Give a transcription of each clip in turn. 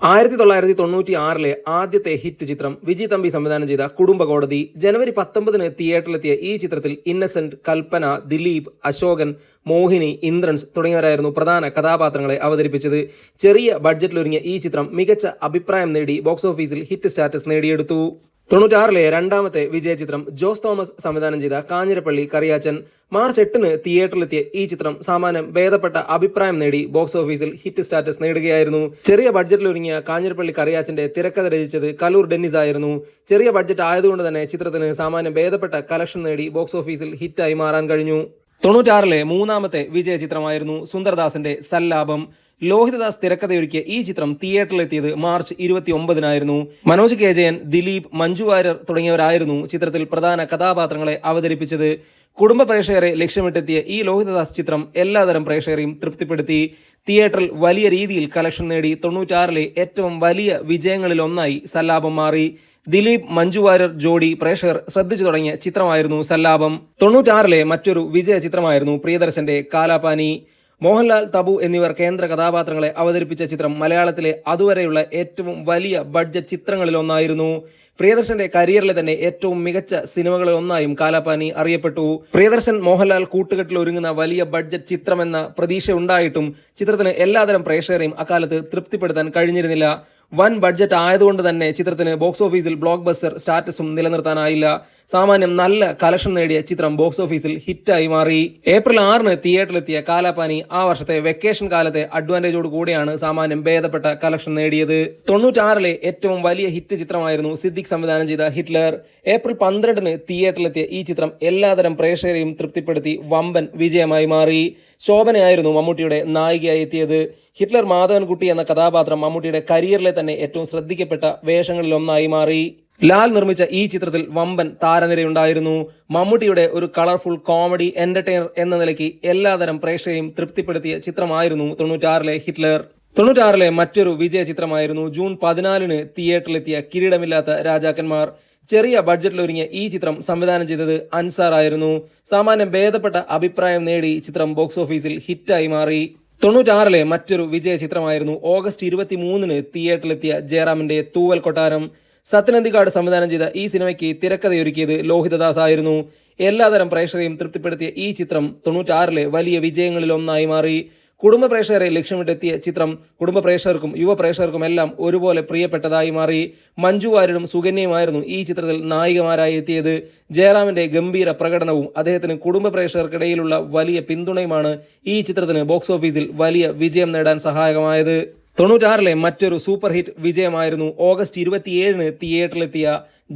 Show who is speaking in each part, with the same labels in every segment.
Speaker 1: 1996 ആദ്യത്തെ ഹിറ്റ് ചിത്രം വിജയ് തമ്പി സംവിധാനം ചെയ്ത കുടുംബ കോടതി. ജനുവരി 19 തിയേറ്ററിലെത്തിയ ഈ ചിത്രത്തിൽ ഇന്നസെന്റ്, കൽപ്പന, ദിലീപ്, അശോകൻ, മോഹിനി, ഇന്ദ്രൻസ് തുടങ്ങിയവരായിരുന്നു പ്രധാന കഥാപാത്രങ്ങളെ അവതരിപ്പിച്ചത്. ചെറിയ ബഡ്ജറ്റിലൊരുങ്ങിയ ഈ ചിത്രം മികച്ച അഭിപ്രായം നേടി ബോക്സ് ഓഫീസിൽ ഹിറ്റ് സ്റ്റാറ്റസ് നേടിയെടുത്തു. 96 രണ്ടാമത്തെ വിജയ ചിത്രം ജോസ് തോമസ് സംവിധാനം ചെയ്ത കാഞ്ഞിരപ്പള്ളി കറിയാച്ചൻ. മാർച്ച് 8 തിയേറ്ററിലെത്തിയ ഈ ചിത്രം സാമാന്യം ഭേദപ്പെട്ട അഭിപ്രായം നേടി ബോക്സ് ഓഫീസിൽ ഹിറ്റ് സ്റ്റാറ്റസ് നേടുകയായിരുന്നു. ചെറിയ ബഡ്ജറ്റിലൊരുങ്ങിയ കാഞ്ഞിരപ്പള്ളി കറിയാച്ചന്റെ തിരക്കഥ രചിച്ചത് കലൂർ ഡെന്നിസ് ആയിരുന്നു. ചെറിയ ബഡ്ജറ്റ് ആയതുകൊണ്ട് തന്നെ ചിത്രത്തിന് സാമാന്യം ഭേദപ്പെട്ട കളക്ഷൻ നേടി ബോക്സ് ഓഫീസിൽ ഹിറ്റായി മാറാൻ കഴിഞ്ഞു. 96 മൂന്നാമത്തെ വിജയ ചിത്രമായിരുന്നു സുന്ദർദാസിന്റെ സല്ലാപം. ലോഹിതദാസ് തിരക്കഥയൊരുക്കിയ ഈ ചിത്രം തിയേറ്ററിലെത്തിയത് മാർച്ച് 29 മനോജ് കെ ജയൻ, ദിലീപ്, മഞ്ജു വാര്യർ തുടങ്ങിയവരായിരുന്നു ചിത്രത്തിൽ പ്രധാന കഥാപാത്രങ്ങളെ അവതരിപ്പിച്ചത്. കുടുംബ പ്രേക്ഷകരെ ലക്ഷ്യമിട്ടെത്തിയ ഈ ലോഹിതദാസ് ചിത്രം എല്ലാതരം പ്രേക്ഷകരെയും തൃപ്തിപ്പെടുത്തി. തിയേറ്ററിൽ വലിയ രീതിയിൽ കളക്ഷൻ നേടി 96 ഏറ്റവും വലിയ വിജയങ്ങളിൽ ഒന്നായി സല്ലാപം മാറി. ദിലീപ്, മഞ്ജു വാര്യർ ജോഡി പ്രേക്ഷകർ ശ്രദ്ധിച്ചു തുടങ്ങിയ ചിത്രമായിരുന്നു സല്ലാപം. 96 മറ്റൊരു വിജയ ചിത്രമായിരുന്നു പ്രിയദർശന്റെ കാലാപാനി. മോഹൻലാൽ, തബു എന്നിവർ കേന്ദ്ര കഥാപാത്രങ്ങളെ അവതരിപ്പിച്ച ചിത്രം മലയാളത്തിലെ അതുവരെയുള്ള ഏറ്റവും വലിയ ബഡ്ജറ്റ് ചിത്രങ്ങളിലൊന്നായിരുന്നു. പ്രിയദർശന്റെ കരിയറിലെ തന്നെ ഏറ്റവും മികച്ച സിനിമകളിൽ ഒന്നായും കാലാപാനി അറിയപ്പെട്ടു. പ്രിയദർശൻ, മോഹൻലാൽ കൂട്ടുകെട്ടിൽ ഒരുങ്ങുന്ന വലിയ ബഡ്ജറ്റ് ചിത്രമെന്ന പ്രതീക്ഷ ഉണ്ടായിട്ടും ചിത്രത്തിന് എല്ലാതരം പ്രേക്ഷകരെയും അക്കാലത്ത് തൃപ്തിപ്പെടുത്താൻ കഴിഞ്ഞിരുന്നില്ല. വൻ ബഡ്ജറ്റ് ആയതുകൊണ്ട് തന്നെ ചിത്രത്തിന് ബോക്സ് ഓഫീസിൽ ബ്ലോക്ക് ബസ്റ്റർ സ്റ്റാറ്റസും നിലനിർത്താനായില്ല. സാമാന്യം നല്ല കളക്ഷൻ നേടിയ ചിത്രം ബോക്സ് ഓഫീസിൽ ഹിറ്റായി മാറി. ഏപ്രിൽ 6 തിയേറ്ററിലെത്തിയ കാലാപാനി ആ വർഷത്തെ വെക്കേഷൻ കാലത്തെ അഡ്വാൻറ്റേജോട് കൂടിയാണ് സാമാന്യം ഭേദപ്പെട്ട കളക്ഷൻ നേടിയത്. 96 ഏറ്റവും വലിയ ഹിറ്റ് ചിത്രമായിരുന്നു സിദ്ദിഖ് സംവിധാനം ചെയ്ത ഹിറ്റ്ലർ. ഏപ്രിൽ 12 തിയേറ്ററിലെത്തിയ ഈ ചിത്രം എല്ലാതരം പ്രേക്ഷകരെയും തൃപ്തിപ്പെടുത്തി വമ്പൻ വിജയമായി മാറി. ശോഭനയായിരുന്നു മമ്മൂട്ടിയുടെ നായികയായി എത്തിയത്. ഹിറ്റ്ലർ മാധവൻകുട്ടി എന്ന കഥാപാത്രം മമ്മൂട്ടിയുടെ കരിയറിലെ തന്നെ ഏറ്റവും ശ്രദ്ധിക്കപ്പെട്ട വേഷങ്ങളിലൊന്നായി മാറി. ലാൽ നിർമ്മിച്ച ഈ ചിത്രത്തിൽ വമ്പൻ താരനിരയുണ്ടായിരുന്നു. മമ്മൂട്ടിയുടെ ഒരു കളർഫുൾ കോമഡി എന്റർടൈനർ എന്ന നിലയ്ക്ക് എല്ലാതരം പ്രേക്ഷകരെയും തൃപ്തിപ്പെടുത്തിയ ചിത്രമായിരുന്നു 96 ഹിറ്റ്ലർ. 96 മറ്റൊരു വിജയ ചിത്രമായിരുന്നു ജൂൺ 14 തിയേറ്ററിലെത്തിയ കിരീടമില്ലാത്ത രാജാക്കന്മാർ. ചെറിയ ബഡ്ജറ്റിലൊരുങ്ങിയ ഈ ചിത്രം സംവിധാനം ചെയ്തത് അൻസാർ ആയിരുന്നു. സാമാന്യം ഭേദപ്പെട്ട അഭിപ്രായം നേടി ചിത്രം ബോക്സ് ഓഫീസിൽ ഹിറ്റായി മാറി. 96 മറ്റൊരു വിജയ ചിത്രമായിരുന്നു ഓഗസ്റ്റ് 23 തിയേറ്ററിലെത്തിയ ജയറാമിന്റെ തൂവൽ കൊട്ടാരം. സത്യനന്ദിക്കാട് സംവിധാനം ചെയ്ത ഈ സിനിമയ്ക്ക് തിരക്കഥയൊരുക്കിയത് ലോഹിതദാസ് ആയിരുന്നു. എല്ലാതരം പ്രേക്ഷകരെയും തൃപ്തിപ്പെടുത്തിയ ഈ ചിത്രം 96 വലിയ വിജയങ്ങളിൽ ഒന്നായി മാറി. കുടുംബ പ്രേക്ഷകരെ ലക്ഷ്യമിട്ടെത്തിയ ചിത്രം കുടുംബ പ്രേക്ഷകർക്കും യുവ പ്രേക്ഷകർക്കും എല്ലാം ഒരുപോലെ പ്രിയപ്പെട്ടതായി മാറി. മഞ്ജു വാര്യരും സുകന്യയുമായിരുന്നു ഈ ചിത്രത്തിൽ നായികമാരായി എത്തിയത്. ജയറാമിന്റെ ഗംഭീര പ്രകടനവും അദ്ദേഹത്തിന് കുടുംബ പ്രേക്ഷകർക്കിടയിലുള്ള വലിയ പിന്തുണയുമാണ് ഈ ചിത്രത്തിന് ബോക്സ് ഓഫീസിൽ വലിയ വിജയം നേടാൻ സഹായകമായത്. 96 മറ്റൊരു സൂപ്പർ ഹിറ്റ് വിജയമായിരുന്നു ഓഗസ്റ്റ് 27 തിയേറ്ററിലെത്തിയ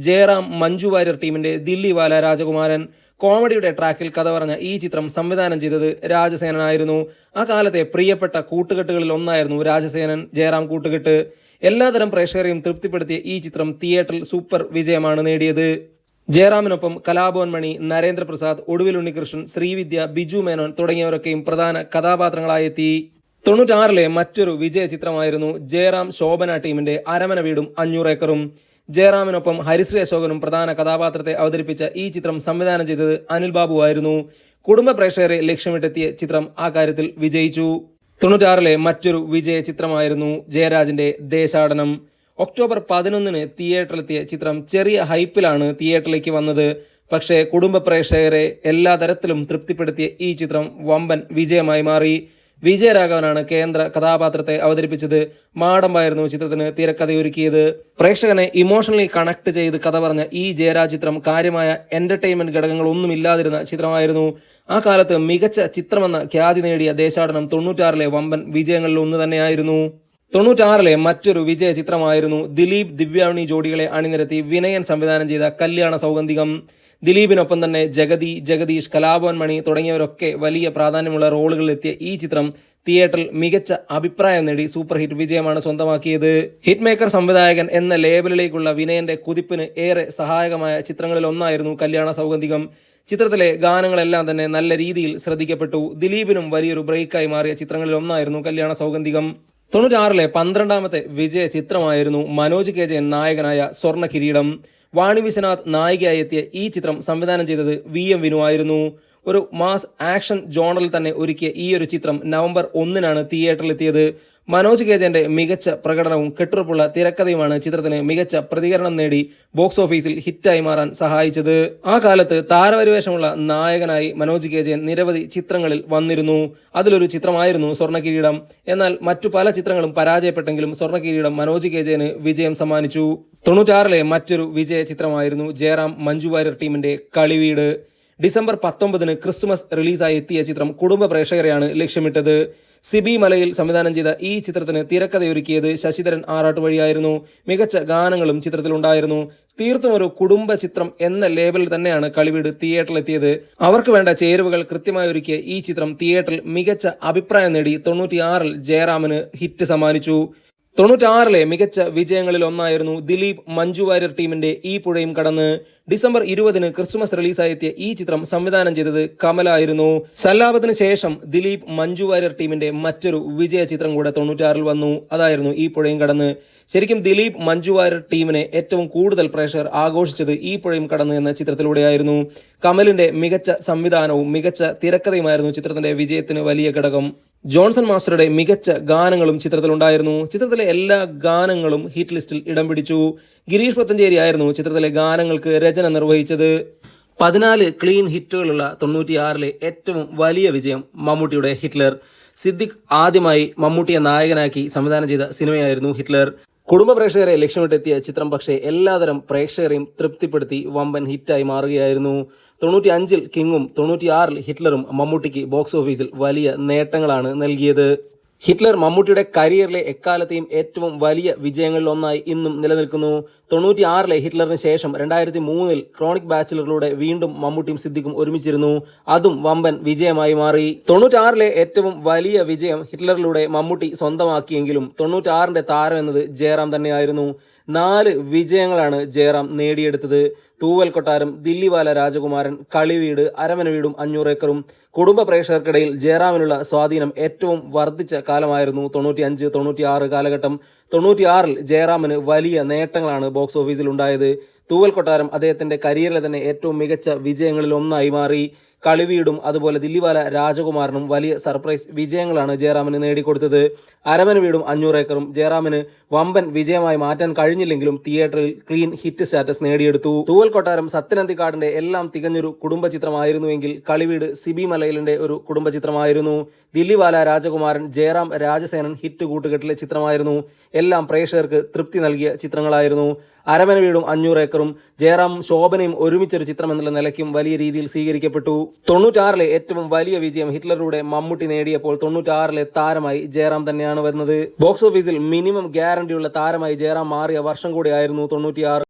Speaker 1: ജയറാം, മഞ്ജു വാര്യർ ടീമിന്റെ ദില്ലിവാല രാജകുമാരൻ. കോമഡിയുടെ ട്രാക്കിൽ കഥ പറഞ്ഞ ഈ ചിത്രം സംവിധാനം ചെയ്തത് രാജസേനനായിരുന്നു. ആ കാലത്തെ പ്രിയപ്പെട്ട കൂട്ടുകെട്ടുകളിൽ ഒന്നായിരുന്നു രാജസേനൻ ജയറാം കൂട്ടുകെട്ട്. എല്ലാതരം പ്രേക്ഷകരെയും തൃപ്തിപ്പെടുത്തിയ ഈ ചിത്രം തിയേറ്ററിൽ സൂപ്പർ വിജയമാണ് നേടിയത്. ജയറാമിനൊപ്പം കലാഭവൻ മണി, നരേന്ദ്രപ്രസാദ്, ഒടുവിൽ ഉണ്ണികൃഷ്ണൻ, ശ്രീവിദ്യ, ബിജു മേനോൻ തുടങ്ങിയവരൊക്കെയും പ്രധാന കഥാപാത്രങ്ങളായെത്തി. 96 മറ്റൊരു വിജയ ചിത്രമായിരുന്നു ജയറാം ശോഭന ടീമിന്റെ അരമന വീടും 500 ഏക്കറും. ജയറാമിനൊപ്പം ഹരിശ്രീ അശോകനും പ്രധാന കഥാപാത്രത്തെ അവതരിപ്പിച്ച ഈ ചിത്രം സംവിധാനം ചെയ്തത് അനിൽ ബാബു ആയിരുന്നു. കുടുംബ പ്രേക്ഷകരെ ലക്ഷ്യമിട്ടെത്തിയ ചിത്രം ആ കാര്യത്തിൽ വിജയിച്ചു. 96 മറ്റൊരു വിജയ ചിത്രമായിരുന്നു ജയരാജിന്റെ ദേശാടനം. ഒക്ടോബർ 11 തിയേറ്ററിലെത്തിയ ചിത്രം ചെറിയ ഹൈപ്പിലാണ് തിയേറ്ററിലേക്ക് വന്നത്. പക്ഷേ കുടുംബ പ്രേക്ഷകരെ എല്ലാ തരത്തിലും തൃപ്തിപ്പെടുത്തിയ ഈ ചിത്രം വമ്പൻ വിജയമായി മാറി. വിജയരാഘവനാണ് കേന്ദ്ര കഥാപാത്രത്തെ അവതരിപ്പിച്ചത്. മാടമ്പായിരുന്നു ചിത്രത്തിന് തിരക്കഥയൊരുക്കിയത്. പ്രേക്ഷകനെ ഇമോഷണലി കണക്ട് ചെയ്ത് കഥ പറഞ്ഞ ഈ ജയരാജ് ചിത്രം കാര്യമായ എന്റർടൈൻമെന്റ് ഘടകങ്ങൾ ഒന്നുമില്ലാതിരുന്ന ചിത്രമായിരുന്നു. ആ കാലത്ത് മികച്ച ചിത്രമെന്ന ഖ്യാതി നേടിയ ദേശാടനം 96 വമ്പൻ വിജയങ്ങളിൽ ഒന്ന് തന്നെയായിരുന്നു. 96 മറ്റൊരു വിജയ ചിത്രമായിരുന്നു ദിലീപ്, ദിവ്യാണി ജോഡികളെ അണിനിരത്തി വിനയൻ സംവിധാനം ചെയ്ത കല്യാണ സൗഗന്ധികം. ദിലീപിനൊപ്പം തന്നെ ജഗതി, ജഗദീഷ്, കലാഭവൻ മണി തുടങ്ങിയവരൊക്കെ വലിയ പ്രാധാന്യമുള്ള റോളുകളിലെത്തിയ ഈ ചിത്രം തിയേറ്ററിൽ മികച്ച അഭിപ്രായം നേടി സൂപ്പർ ഹിറ്റ് വിജയമാണ് സ്വന്തമാക്കിയത്. ഹിറ്റ് മേക്കർ സംവിധായകൻ എന്ന ലേബലിലേക്കുള്ള വിനയന്റെ കുതിപ്പിന് ഏറെ സഹായകമായ ചിത്രങ്ങളിൽ ഒന്നായിരുന്നു കല്യാണ സൗഗന്ധികം. ചിത്രത്തിലെ ഗാനങ്ങളെല്ലാം തന്നെ നല്ല രീതിയിൽ ശ്രദ്ധിക്കപ്പെട്ടു. ദിലീപിനും വലിയൊരു ബ്രേക്കായി മാറിയ ചിത്രങ്ങളിൽ ഒന്നായിരുന്നു കല്യാണ സൗഗന്ധികം. 96 12ാമത്തെ വിജയ ചിത്രമായിരുന്നു മനോജ് കെ ജയൻ നായകനായ സ്വർണ്ണ കിരീടം. വാണി വിശ്വനാഥ് നായികയായി എത്തിയ ഈ ചിത്രം സംവിധാനം ചെയ്തത് VM വിനു ആയിരുന്നു. ഒരു മാസ് ആക്ഷൻ ജോണറിൽ തന്നെ ഒരുക്കിയ ഈ ഒരു ചിത്രം നവംബർ 1 തിയേറ്ററിലെത്തിയത്. മനോജ് കേജന്റെ മികച്ച പ്രകടനവും കെട്ടുറപ്പുള്ള തിരക്കഥയുമാണ് ചിത്രത്തിന് മികച്ച പ്രതികരണം നേടി ബോക്സ് ഓഫീസിൽ ഹിറ്റായി മാറാൻ സഹായിച്ചത്. ആ കാലത്ത് താരപരിവേഷമുള്ള നായകനായി മനോജ് കേജൻ നിരവധി ചിത്രങ്ങളിൽ വന്നിരുന്നു. അതിലൊരു ചിത്രമായിരുന്നു സ്വർണ്ണക്കിരീടം. എന്നാൽ മറ്റു പല ചിത്രങ്ങളും പരാജയപ്പെട്ടെങ്കിലും സ്വർണ്ണക്കിരീടം മനോജ് കേജന് വിജയം സമ്മാനിച്ചു. 96-ലെ മറ്റൊരു വിജയ ചിത്രമായിരുന്നു ജയറാം മഞ്ജു വാര്യർ ടീമിന്റെ കളിവീട്. ഡിസംബർ 19-ന് ക്രിസ്തുമസ് റിലീസായി എത്തിയ ചിത്രം കുടുംബ പ്രേക്ഷകരെയാണ് ലക്ഷ്യമിട്ടത്. സിബി മലയിൽ സംവിധാനം ചെയ്ത ഈ ചിത്രത്തിന് തിരക്കഥയൊരുക്കിയത് ശശിധരൻ ആറാട്ട് വഴിയായിരുന്നു. മികച്ച ഗാനങ്ങളും ചിത്രത്തിലുണ്ടായിരുന്നു. തീർത്തും ഒരു കുടുംബ ചിത്രം എന്ന ലേബലിൽ തന്നെയാണ് കളിവീട് തിയേറ്ററിലെത്തിയത്. അവർക്ക് വേണ്ട ചേരുവകൾ കൃത്യമായി ഒരുക്കിയ ഈ ചിത്രം തിയേറ്ററിൽ മികച്ച അഭിപ്രായം നേടി 96-ൽ ജയറാമിന് ഹിറ്റ് സമ്മാനിച്ചു. 96-ലെ മികച്ച വിജയങ്ങളിൽ ഒന്നായിരുന്നു ദിലീപ് മഞ്ജു വാര്യർ ടീമിന്റെ ഈ പുഴയും കടന്ന്. ഡിസംബർ 20-ന് ക്രിസ്തുമസ് റിലീസായെത്തിയ ഈ ചിത്രം സംവിധാനം ചെയ്തത് കമലായിരുന്നു. സല്ലാപത്തിന് ശേഷം ദിലീപ് മഞ്ജു വാര്യർ ടീമിന്റെ മറ്റൊരു വിജയ ചിത്രം കൂടെ 96-ൽ വന്നു. അതായിരുന്നു ഈ പുഴയും കടന്ന്. ശരിക്കും ദിലീപ് മഞ്ജു വാര്യർ ടീമിനെ ഏറ്റവും കൂടുതൽ പ്രേക്ഷകർ ആഘോഷിച്ചത് ഈ പുഴയും കടന്ന് എന്ന ചിത്രത്തിലൂടെയായിരുന്നു. കമലിന്റെ മികച്ച സംവിധാനവും മികച്ച തിരക്കഥയുമായിരുന്നു ചിത്രത്തിന്റെ വിജയത്തിന് വലിയ ഘടകം. ജോൺസൺ മാസ്റ്ററുടെ മികച്ച ഗാനങ്ങളും ചിത്രത്തിലുണ്ടായിരുന്നു. ചിത്രത്തിലെ എല്ലാ ഗാനങ്ങളും ഹിറ്റ് ലിസ്റ്റിൽ ഇടം പിടിച്ചു. ഗിരീഷ് പുത്തഞ്ചേരി ആയിരുന്നു ചിത്രത്തിലെ ഗാനങ്ങൾക്ക് രചന നിർവഹിച്ചത്. 14 ക്ലീൻ ഹിറ്റുകളുള്ള 96-ലെ ഏറ്റവും വലിയ വിജയം മമ്മൂട്ടിയുടെ ഹിറ്റ്ലർ. സിദ്ദിഖ് ആദ്യമായി മമ്മൂട്ടിയെ നായകനാക്കി സംവിധാനം ചെയ്ത സിനിമയായിരുന്നു ഹിറ്റ്ലർ. കുടുംബ പ്രേക്ഷകരെ ലക്ഷ്യമിട്ടെത്തിയ ചിത്രം പക്ഷേ എല്ലാതരം പ്രേക്ഷകരെയും തൃപ്തിപ്പെടുത്തി വമ്പൻ ഹിറ്റായി മാറുകയായിരുന്നു. 95-ൽ കിങ്ങും 96-ൽ ഹിറ്റ്ലറും മമ്മൂട്ടിക്ക് ബോക്സ് ഓഫീസിൽ വലിയ നേട്ടങ്ങളാണ് നൽകിയത്. ഹിറ്റ്ലർ മമ്മൂട്ടിയുടെ കരിയറിലെ എക്കാലത്തെയും ഏറ്റവും വലിയ വിജയങ്ങളിൽ ഒന്നായി ഇന്നും നിലനിൽക്കുന്നു. 96-ലെ ഹിറ്റ്ലറിന് ശേഷം 2003-ൽ ക്രോണിക് ബാച്ചിലറിലൂടെ വീണ്ടും മമ്മൂട്ടിയും സിദ്ദിഖും ഒരുമിച്ചിരുന്നു. അതും വമ്പൻ വിജയമായി മാറി. 96-ലെ ഏറ്റവും വലിയ വിജയം ഹിറ്റ്ലറിലൂടെ മമ്മൂട്ടി സ്വന്തമാക്കിയെങ്കിലും 96-ന്റെ താരം എന്നത് ജയറാം തന്നെയായിരുന്നു. 4 വിജയങ്ങളാണ് ജയറാം നേടിയെടുത്തത്. തൂവൽ കൊട്ടാരം, ദില്ലിവാല രാജകുമാരൻ, കളിവീട്, അരമന വീടും 500 ഏക്കറും. കുടുംബ പ്രേക്ഷകർക്കിടയിൽ ജയറാമിനുള്ള സ്വാധീനം ഏറ്റവും വർദ്ധിച്ച കാലമായിരുന്നു 95-96 കാലഘട്ടം. 96-ൽ ജയറാമിന് വലിയ നേട്ടങ്ങളാണ് ബോക്സ് ഓഫീസിൽ ഉണ്ടായത്. തൂവൽ കൊട്ടാരം അദ്ദേഹത്തിന്റെ കരിയറിലെ തന്നെ ഏറ്റവും മികച്ച വിജയങ്ങളിൽ ഒന്നായി മാറി. കളിവീടും അതുപോലെ ദില്ലിവാല രാജകുമാരനും വലിയ സർപ്രൈസ് വിജയങ്ങളാണ് ജയറാമിന് നേടിക്കൊടുത്തത്. അരമന വീടും 500 ഏക്കറും ജയറാമിന് വമ്പൻ വിജയമായി മാറ്റാൻ കഴിഞ്ഞില്ലെങ്കിലും തിയേറ്ററിൽ ക്ലീൻ ഹിറ്റ് സ്റ്റാറ്റസ് നേടിയെടുത്തു. തൂവൽ കൊട്ടാരം സത്യനന്ദിക്കാടിന്റെ എല്ലാം തികഞ്ഞൊരു കുടുംബ ചിത്രമായിരുന്നുവെങ്കിൽ കളിവീട് സിബി മലയിലിന്റെ ഒരു കുടുംബ ചിത്രമായിരുന്നു. ദില്ലിവാല രാജകുമാരൻ ജയറാം രാജസേനൻ ഹിറ്റ് കൂട്ടുകെട്ടിലെ ചിത്രമായിരുന്നു. എല്ലാം പ്രേക്ഷകർക്ക് തൃപ്തി നൽകിയ ചിത്രങ്ങളായിരുന്നു. അരമന വീടും 500 ഏക്കറും ജയറാമും ശോഭനയും ഒരുമിച്ചൊരു ചിത്രം എന്നുള്ള നിലയ്ക്കും വലിയ രീതിയിൽ സ്വീകരിക്കപ്പെട്ടു. 96-ലെ ഏറ്റവും വലിയ വിജയം ഹിറ്റ്ലറിലൂടെ മമ്മൂട്ടി നേടിയപ്പോൾ 96-ലെ താരമായി ജയറാം തന്നെയാണ് വരുന്നത്. ബോക്സ് ഓഫീസിൽ മിനിമം ഗ്യാരണ്ടിയുള്ള താരമായി ജയറാം മാറിയ വർഷം കൂടിയായിരുന്നു 96.